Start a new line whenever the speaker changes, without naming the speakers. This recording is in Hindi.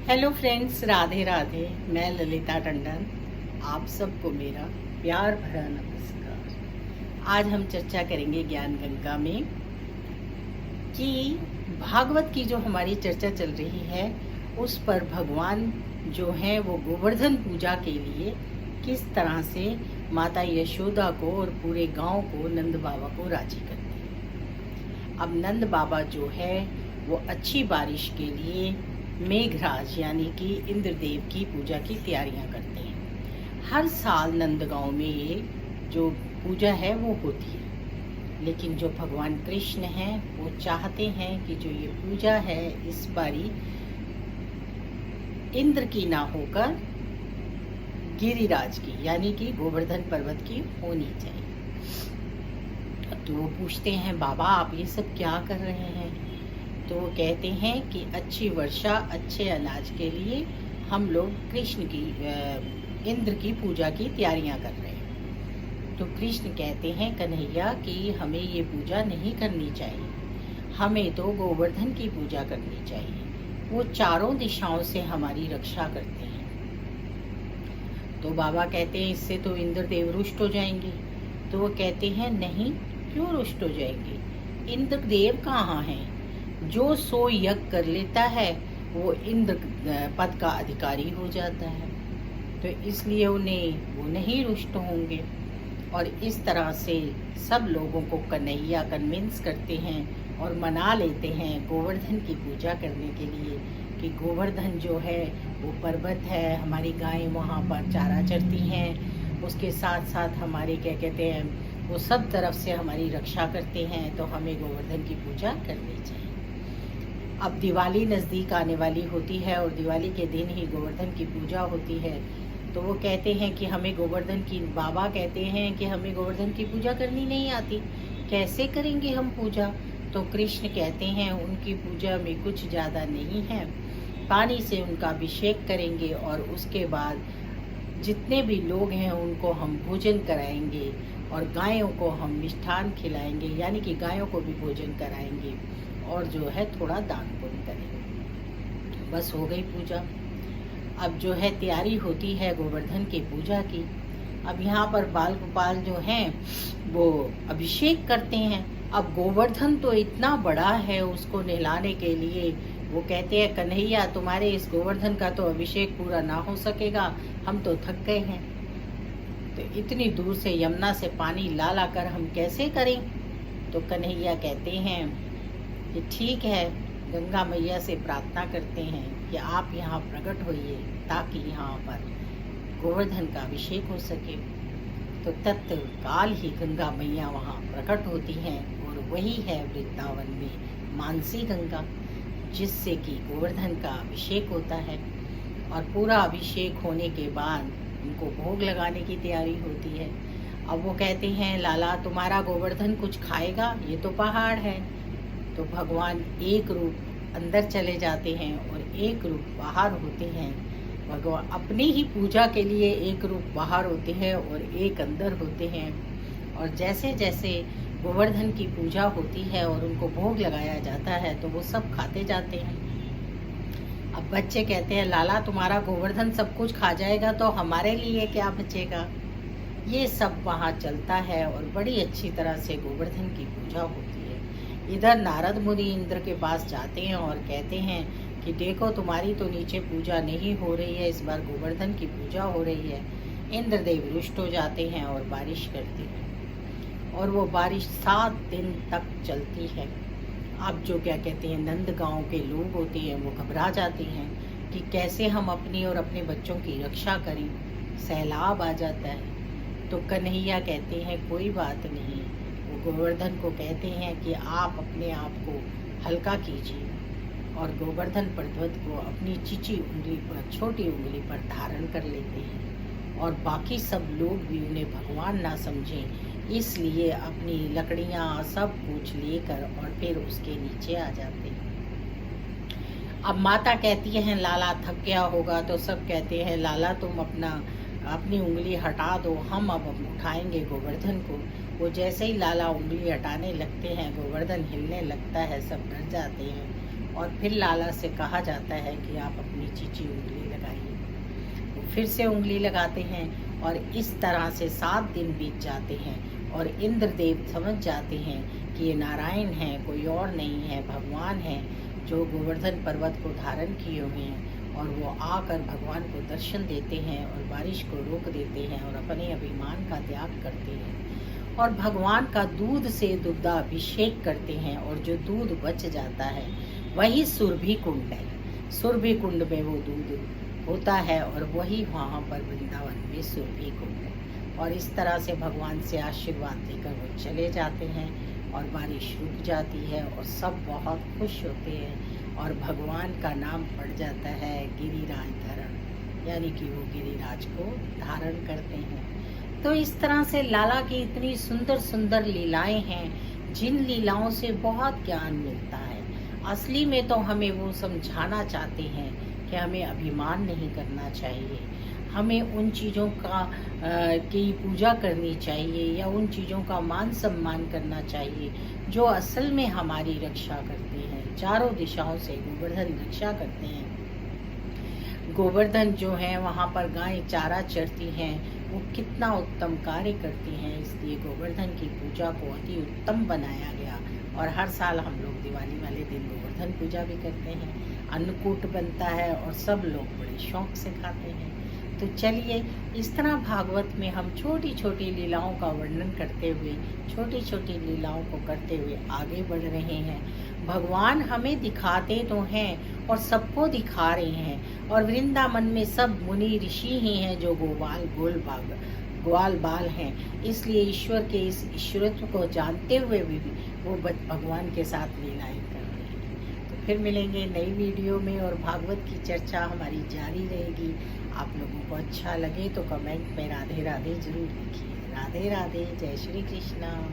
Hello friends, Radhe Radhe. मैं ललिता टंडन, आप सबको मेरा प्यार भरा नमस्कार। आज हम चर्चा करेंगे ज्ञान गंगा में कि भागवत की जो हमारी चर्चा चल रही है उस पर भगवान जो है वो गोवर्धन पूजा के लिए किस तरह से माता यशोदा को और पूरे गांव को नंद बाबा को राजी करते हैं। अब नंद बाबा जो है वो अच्छी बारिश के लिए मेघराज यानी कि इंद्रदेव की पूजा की तैयारियां करते हैं। हर साल नंदगांव में ये जो पूजा है वो होती है, लेकिन जो भगवान कृष्ण हैं वो चाहते हैं कि जो ये पूजा है इस बारी इंद्र की ना होकर गिरिराज की यानी कि गोवर्धन पर्वत की होनी चाहिए। तो वो पूछते हैं, बाबा आप ये सब क्या कर रहे हैं? तो वो कहते हैं कि अच्छी वर्षा अच्छे अनाज के लिए हम लोग कृष्ण की इंद्र की पूजा की तैयारियां कर रहे हैं। तो कृष्ण कहते हैं, कन्हैया कि हमें ये पूजा नहीं करनी चाहिए, हमें तो गोवर्धन की पूजा करनी चाहिए। वो चारों दिशाओं से हमारी रक्षा करते हैं। तो बाबा कहते हैं इससे तो इंद्रदेव रुष्ट हो जाएंगे। तो वो कहते हैं नहीं, क्यों रुष्ट हो जाएंगे? इंद्रदेव कहाँ हैं? जो सो यज्ञ कर लेता है वो इंद्र पद का अधिकारी हो जाता है, तो इसलिए उन्हें वो नहीं रुष्ट होंगे। और इस तरह से सब लोगों को कन्हैया कन्विंस करते हैं और मना लेते हैं गोवर्धन की पूजा करने के लिए कि गोवर्धन जो है वो पर्वत है, हमारी गायें वहाँ पर चारा चरती हैं, उसके साथ साथ हमारे क्या कहते हैं वो सब तरफ से हमारी रक्षा करते हैं, तो हमें गोवर्धन की पूजा करनी चाहिए। अब दिवाली नज़दीक आने वाली होती है और दिवाली के दिन ही गोवर्धन की पूजा होती है। तो वो कहते हैं कि हमें गोवर्धन की, बाबा कहते हैं कि हमें गोवर्धन की पूजा करनी नहीं आती, कैसे करेंगे हम पूजा? तो कृष्ण कहते हैं उनकी पूजा में कुछ ज़्यादा नहीं है, पानी से उनका अभिषेक करेंगे और उसके बाद जितने भी लोग हैं उनको हम भोजन कराएंगे और गायों को हम मिष्ठान खिलाएंगे, यानी कि गायों को भी भोजन कराएंगे और जो है थोड़ा दान पुण्य करेंगे। बस हो गई पूजा। अब जो है तैयारी होती है गोवर्धन की पूजा की। अब यहाँ पर बाल गोपाल जो हैं वो अभिषेक करते हैं। अब गोवर्धन तो इतना बड़ा है, उसको नहलाने के लिए वो कहते हैं कन्हैया तुम्हारे इस गोवर्धन का तो अभिषेक पूरा ना हो सकेगा, हम तो थक गए हैं, तो इतनी दूर से यमुना से पानी ला ला कर हम कैसे करें? तो कन्हैया कहते हैं कि ठीक है, गंगा मैया से प्रार्थना करते हैं कि आप यहाँ प्रकट होइए ताकि यहाँ पर गोवर्धन का अभिषेक हो सके। तो तत्काल ही गंगा मैया वहाँ प्रकट होती हैं और वही है वृंदावन में मानसी गंगा, जिससे कि गोवर्धन का अभिषेक होता है। और पूरा अभिषेक होने के बाद उनको भोग लगाने की तैयारी होती है। अब वो कहते हैं लाला तुम्हारा गोवर्धन कुछ खाएगा? ये तो पहाड़ है। तो भगवान एक रूप अंदर चले जाते हैं और एक रूप बाहर होते हैं। भगवान अपनी ही पूजा के लिए एक रूप बाहर होते हैं और एक अंदर होते हैं। और जैसे जैसे गोवर्धन की पूजा होती है और उनको भोग लगाया जाता है तो वो सब खाते जाते हैं। अब बच्चे कहते हैं लाला तुम्हारा गोवर्धन सब कुछ खा जाएगा तो हमारे लिए क्या बचेगा? ये सब वहाँ चलता है और बड़ी अच्छी तरह से गोवर्धन की पूजा होती है। इधर नारद मुनि इंद्र के पास जाते हैं और कहते हैं कि देखो तुम्हारी तो नीचे पूजा नहीं हो रही है, इस बार गोवर्धन की पूजा हो रही है। इंद्रदेव रुष्ट हो जाते हैं और बारिश करते हैं और वो बारिश 7 दिन तक चलती है। अब जो क्या कहते हैं नंद गांव के लोग होते हैं वो घबरा जाते हैं कि कैसे हम अपनी और अपने बच्चों की रक्षा करें, सैलाब आ जाता है। तो कन्हैया कहते हैं कोई बात नहीं। वो गोवर्धन को कहते हैं कि आप अपने आप को हल्का कीजिए और गोवर्धन पर्वत को अपनी चीची उंगली पर, छोटी उंगली पर धारण कर लेते हैं और बाकी सब लोग भी उन्हें भगवान ना समझें, इसलिए अपनी लकड़ियाँ सब कुछ लेकर और फिर उसके नीचे आ जाते हैं। अब माता कहती हैं लाला थक गया होगा, तो सब कहते हैं लाला तुम अपनी उंगली हटा दो, हम अब उठाएंगे गोवर्धन को। वो जैसे ही लाला उंगली हटाने लगते हैं गोवर्धन हिलने लगता है, सब डर जाते हैं और फिर लाला से कहा जाता है कि आप अपनी चीची उंगली लगाइए। वो फिर से उंगली लगाते हैं और इस तरह से 7 दिन बीत जाते हैं और इंद्रदेव समझ जाते हैं कि ये नारायण है, कोई और नहीं है, भगवान है जो गोवर्धन पर्वत को धारण किए हुए हैं। और वो आकर भगवान को दर्शन देते हैं और बारिश को रोक देते हैं और अपने अभिमान का त्याग करते हैं और भगवान का दूध से दुग्धाभिषेक करते हैं। और जो दूध बच जाता है वही सुरभि कुंड है। सुरभि कुंड में वो दूध होता है और वही वहाँ पर वृंदावन में सुरभि कुंड है। और इस तरह से भगवान से आशीर्वाद लेकर वो चले जाते हैं और बारिश रुक जाती है और सब बहुत खुश होते हैं और भगवान का नाम पड़ जाता है गिरिराज धरण, यानी कि वो गिरिराज को धारण करते हैं। तो इस तरह से लाला की इतनी सुंदर सुंदर लीलाएं हैं जिन लीलाओं से बहुत ज्ञान मिलता है। असली में तो हमें वो समझाना चाहते हैं कि हमें अभिमान नहीं करना चाहिए, हमें उन चीज़ों की पूजा करनी चाहिए या उन चीज़ों का मान सम्मान करना चाहिए जो असल में हमारी रक्षा करते हैं। चारों दिशाओं से गोवर्धन रक्षा करते हैं। गोवर्धन जो है वहाँ पर गाय चारा चरती हैं, वो कितना उत्तम कार्य करती हैं, इसलिए गोवर्धन की पूजा को अति उत्तम बनाया गया। और हर साल हम लोग दिवाली वाले दिन गोवर्धन पूजा भी करते हैं, अन्नकूट बनता है और सब लोग बड़े शौक से खाते हैं। तो चलिए, इस तरह भागवत में हम छोटी छोटी लीलाओं का वर्णन करते हुए, छोटी छोटी लीलाओं को करते हुए आगे बढ़ रहे हैं। भगवान हमें दिखाते तो हैं और सबको दिखा रहे हैं और वृंदावन में सब मुनि ऋषि ही हैं जो ग्वाल बाल हैं। इसलिए ईश्वर के इस ईश्वरत्व को जानते हुए भी वो भगवान के साथ लीलाएं कर रहे हैं। तो फिर मिलेंगे नई वीडियो में और भागवत की चर्चा हमारी जारी रहेगी। आप लोगों को अच्छा लगे तो कमेंट में राधे राधे जरूर लिखिए। राधे राधे, जय श्री कृष्णा।